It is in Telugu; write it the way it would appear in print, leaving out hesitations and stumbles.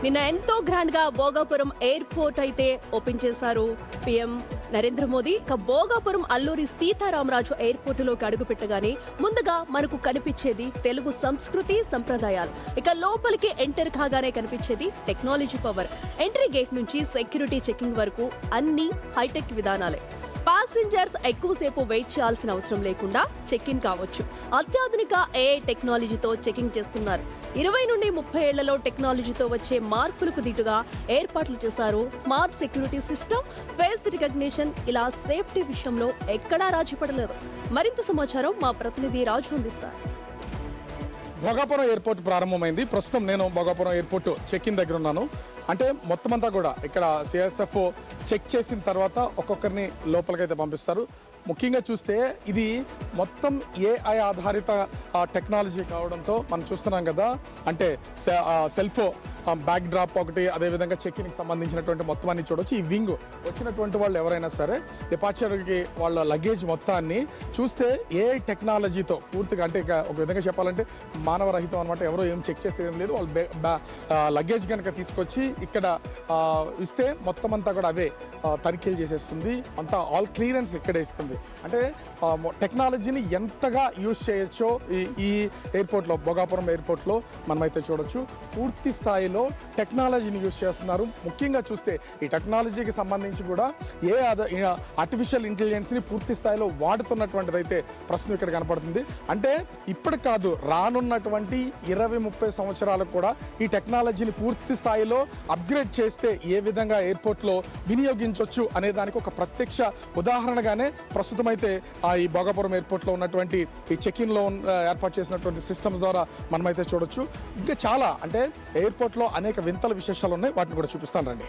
నిన్న ఎంతో గ్రాండ్ గా భోగాపురం ఎయిర్పోర్ట్ అయితే ఓపెన్ చేశారు పీఎం నరేంద్ర మోదీ. భోగాపురం అల్లూరి సీతారామరాజు ఎయిర్పోర్టులోకి అడుగు పెట్టగానే ముందుగా మనకు కనిపించేది తెలుగు సంస్కృతి సంప్రదాయాలు. లోపలికి ఎంటర్ కాగానే కనిపించేది టెక్నాలజీ పవర్. ఎంట్రీ గేట్ నుంచి సెక్యూరిటీ చెకింగ్ వరకు అన్ని హైటెక్ విధానాలే. ప్యాసింజర్స్ ఎక్కువసేపు వెయిట్ చేయాల్సిన అవసరం లేకుండా చెక్ ఇన్ కావచ్చు. అత్యాధునిక ఏఐ టెక్నాలజీతో చెకింగ్ చేస్తున్నారు. 20 నుండి 30 ఏళ్లలో టెక్నాలజీతో వచ్చే మార్పులకు దీటుగా ఏర్పాట్లు చేశారు. Smart security system, face recognition, ఇలా సేఫ్టీ విషయంలో ఎక్కడా రాజీ పడలేదు. మరింత సమాచారం మా ప్రతినిధి రాజు అందిస్తారు. భోగాపురం ఎయిర్పోర్ట్ ప్రారంభమైంది. ప్రస్తుతం నేను భోగాపురం ఎయిర్పోర్ట్ చెక్ ఇన్ దగ్గర ఉన్నాను. అంటే మొత్తం అంతా కూడా ఇక్కడ సిఎస్ఎఫ్ చెక్ చేసిన తర్వాత ఒక్కొక్కరిని లోపలికైతే పంపిస్తారు. ముఖ్యంగా చూస్తే ఇది మొత్తం ఏఐ ఆధారిత టెక్నాలజీ కావడంతో మనం చూస్తున్నాం కదా. అంటే సెల్ఫ్ బ్యాక్ డ్రాప్ ఒకటి, అదేవిధంగా చెక్కిన్కి సంబంధించినటువంటి మొత్తం అన్ని చూడవచ్చు. ఈ వింగ్ వచ్చినటువంటి వాళ్ళు ఎవరైనా సరే డిపార్చర్కి వాళ్ళ లగేజ్ మొత్తాన్ని చూస్తే ఏఐ టెక్నాలజీతో పూర్తిగా, అంటే ఒక విధంగా చెప్పాలంటే మానవరహితం అనమాట. ఎవరో ఏం చెక్ చేస్తే ఏం లేదు. వాళ్ళు లగేజ్ కనుక తీసుకొచ్చి ఇక్కడ ఇస్తే మొత్తం అంతా కూడా అవే తనిఖీలు చేసేస్తుంది. అంతా ఆల్ క్లియరెన్స్ ఇక్కడే ఇస్తుంది. అంటే టెక్నాలజీని ఎంతగా యూజ్ చేయొచ్చో ఈ ఎయిర్పోర్ట్లో, భోగాపురం ఎయిర్పోర్ట్లో మనమైతే చూడొచ్చు. పూర్తి స్థాయిలో టెక్నాలజీని యూజ్ చేస్తున్నారు. ముఖ్యంగా చూస్తే ఈ టెక్నాలజీకి సంబంధించి కూడా ఆర్టిఫిషియల్ ఇంటెలిజెన్స్ని పూర్తి స్థాయిలో వాడుతున్నటువంటిది అయితే ప్రస్తుతం ఇక్కడ కనపడుతుంది. అంటే ఇప్పుడు కాదు, రానున్నటువంటి 20-30 సంవత్సరాలకు కూడా ఈ టెక్నాలజీని పూర్తి స్థాయిలో అప్గ్రేడ్ చేస్తే ఏ విధంగా ఎయిర్పోర్ట్లో వినియోగించవచ్చు అనే దానికి ఒక ప్రత్యక్ష ఉదాహరణగానే ప్రస్తుతం అయితే ఈ భోగాపురం ఎయిర్పోర్ట్లో ఉన్నటువంటి ఈ చెక్-ఇన్లో ఏర్పాటు చేసినటువంటి సిస్టమ్ ద్వారా మనమైతే చూడొచ్చు. ఇంకా చాలా, అంటే ఎయిర్పోర్ట్లో అనేక వింతల విశేషాలు ఉన్నాయి. వాటిని కూడా చూపిస్తాను రండి.